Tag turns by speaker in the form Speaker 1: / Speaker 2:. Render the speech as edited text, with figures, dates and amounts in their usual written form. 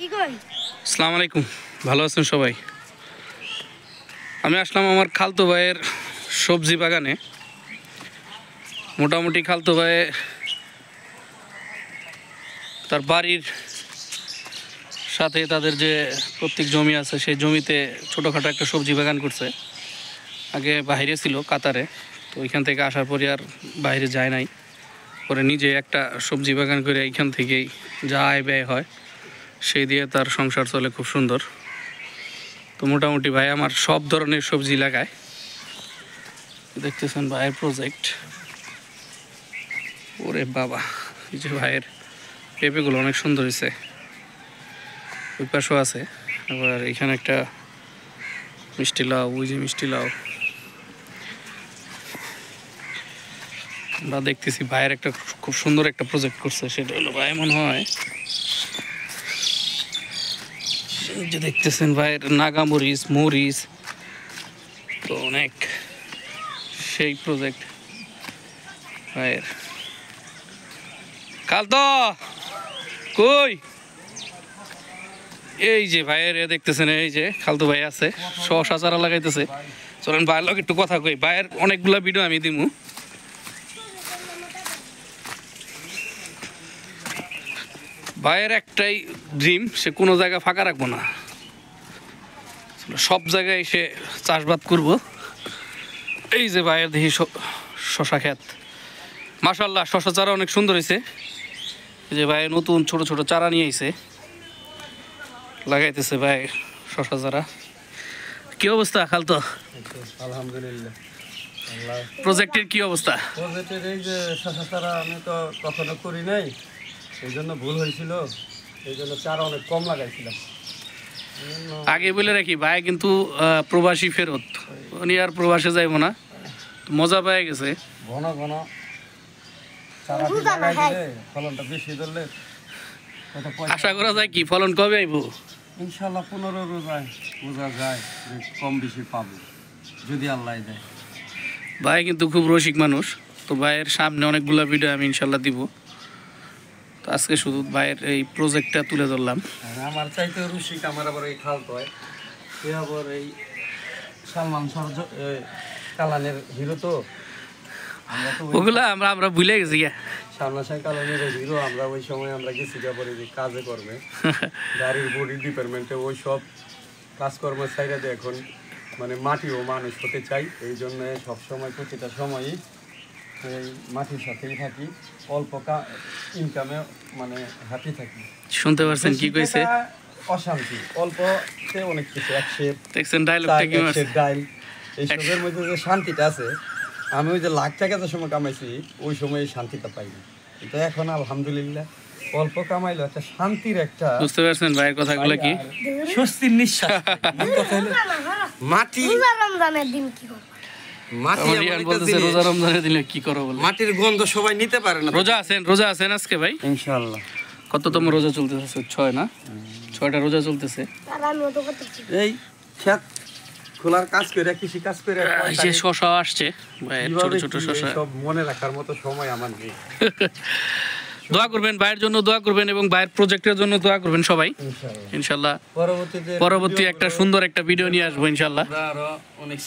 Speaker 1: আসসালামু আলাইকুম, ভালো আছেন সবাই? আমি আসলাম আমার খালতো ভাইয়ের সবজি বাগানে। মোটামুটি খালতো ভাই তার বাড়ির সাথে তাদের যে প্রত্যেক জমি আছে সেই জমিতে ছোটোখাটো একটা সবজি বাগান করছে। আগে বাইরে ছিল কাতারে, তো ওইখান থেকে আসার পরে আর বাইরে যায় নাই। পরে নিজে একটা সবজি বাগান করে এইখান থেকেই যা আয় ব্যয় হয় সেই দিয়ে তার সংসার চলে খুব সুন্দর। তো মোটামুটি ভাই আমার সব ধরনের সবজি লাগায়। দেখতেছেন ভাইয়ের প্রজেক্ট। ওরে বাবা, এই যে ভাইয়ের পেঁপেগুলো অনেক সুন্দর হয়েছে। ওই পাশেও আছে, আবার এখানে একটা মিষ্টি লাউ, ওই যে মিষ্টি লাউ। আমরা দেখতেছি ভাইয়ের একটা খুব সুন্দর একটা প্রজেক্ট করছে, সেটা হলো ভাই মনে হয় যে দেখতেছেন ভাইয়ের নাগামরিচ, মরিচ, তো অনেক সেই প্রজেক্ট ভাইয়ের। কাল তো কই এই যে ভাইয়ের দেখতেছেন, এই যে খালতো ভাই আছে, শশা চারা লাগাইতেছে। চলেন ভাইয়ের লোক একটু কথা কই। ভাইয়ের অনেকগুলা ভিডিও আমি দিমু। ভাইয়ের একটাই ড্রিম, সে কোনো জায়গা ফাঁকা রাখবো না, সব জায়গায় সে চাষবাদ করব। এই যে ভাইয়ের দেখি শশা ক্ষেত, মাশাআল্লাহ শশা চারা অনেক সুন্দর হয়েছে। এই যে ভাই নতুন ছোট ছোট চারা নিয়ে আইছে, লাগাইতেছে ভাই শশা চারা। কি অবস্থা খালতো?
Speaker 2: আলহামদুলিল্লাহ।
Speaker 1: প্রজেক্টের কি অবস্থা?
Speaker 2: প্রজেক্টের এই যে শশা চারা আমি তো কখনো করি নাই, এই জন্য ভুল হয়েছিল। এই জন্য চারা অনেক কম লাগাইছিলাম।
Speaker 1: আগে বলে রাখি, ভাই কিন্তু প্রবাসী ফেরত, উনি আর প্রবাসে যাইব না, মজা পেয়ে গেছে।
Speaker 2: ঘন ঘন চারা লাগাই দিলে ফলনটা বেশি ধরলে
Speaker 1: আশা করা যায় কি ফলন কবে আইব?
Speaker 2: ইনশাল্লাহ 15 রোজায় বোঝা যায় যে কম বেশি পাবো যদি আল্লাহ দেয়।
Speaker 1: ভাই কিন্তু খুব রসিক মানুষ, তো ভাইয়ের সামনে অনেকগুলো ভিডিও আমি ইনশাল্লাহ দিব। তো আজকে শুধু ভাইয়ের এই প্রজেক্টটা তুলে ধরলাম।
Speaker 2: আমার চাইতে রসিক আমার আবার এই খালতো হয়, সে আবার এই সালমান কালানের হিরো। তো
Speaker 1: ওগুলা আমরা ভুলে গেছি গিয়া।
Speaker 2: সামনাসাই কালানের হিরো আমরা ওই সময় আমরা গেছি পরে যে কাজে কর্মে গাড়ির বডি ডিপার্টমেন্টে ওই সব কাজকর্মের সাইডে এখন মানে মাটি ও মানুষ হতে চাই। এই জন্য সবসময় প্রতিটা সময়ই এই মাটির সাথেই থাকি, অল্প ইনকামে মানে হ্যাপি থাকি।
Speaker 1: শুনতে পারছেন কি কইছে?
Speaker 2: অশান্তি অল্পতে অনেক কিছু,
Speaker 1: দেখছেন ডায়লগটা কি মারছে?
Speaker 2: ডাইল এইসবের মধ্যে যে শান্তিটা আছে, আমি ওই যে লাখ টাকা যে সময় কামাইছি ওই সময় এই শান্তিটা পাইনি। কিন্তু এখন আলহামদুলিল্লাহ অল্প কামাইলো একটা শান্তির একটা,
Speaker 1: বুঝতে পারছেন ভাইয়ের কথাগুলো কি?
Speaker 2: স্বস্তির নিঃশ্বাস। মাটি
Speaker 3: রমজানের দিন কি করব?
Speaker 1: রোজা রমজানের দিনে কি করো বলে?
Speaker 2: মাটির গন্ধ সবাই নিতে পারে না।
Speaker 1: রোজা আছেন আজকে ভাই?
Speaker 2: ইনশাআল্লাহ।
Speaker 1: কততম রোজা চলতেছে? 6 না? 6টা রোজা চলতেছে।
Speaker 3: আর আমিও তো করতেছি।
Speaker 2: এই ক্ষেত খোলার কাজ করে, কৃষি কাজ করে
Speaker 1: যে শশা আসছে ভাইয়ের, ছোট ছোট শশা,
Speaker 2: সব মনে রাখার মতো সময় আমার নেই।
Speaker 1: দোয়া করবেন ভাইয়ের জন্য, দোয়া করবেন এবং ভাইয়ের প্রজেক্টের জন্য দোয়া করবেন সবাই ইনশাআল্লাহ। পরবর্তী একটা সুন্দর একটা ভিডিও নিয়ে আসবো ইনশাআল্লাহ।
Speaker 2: আরো অনেক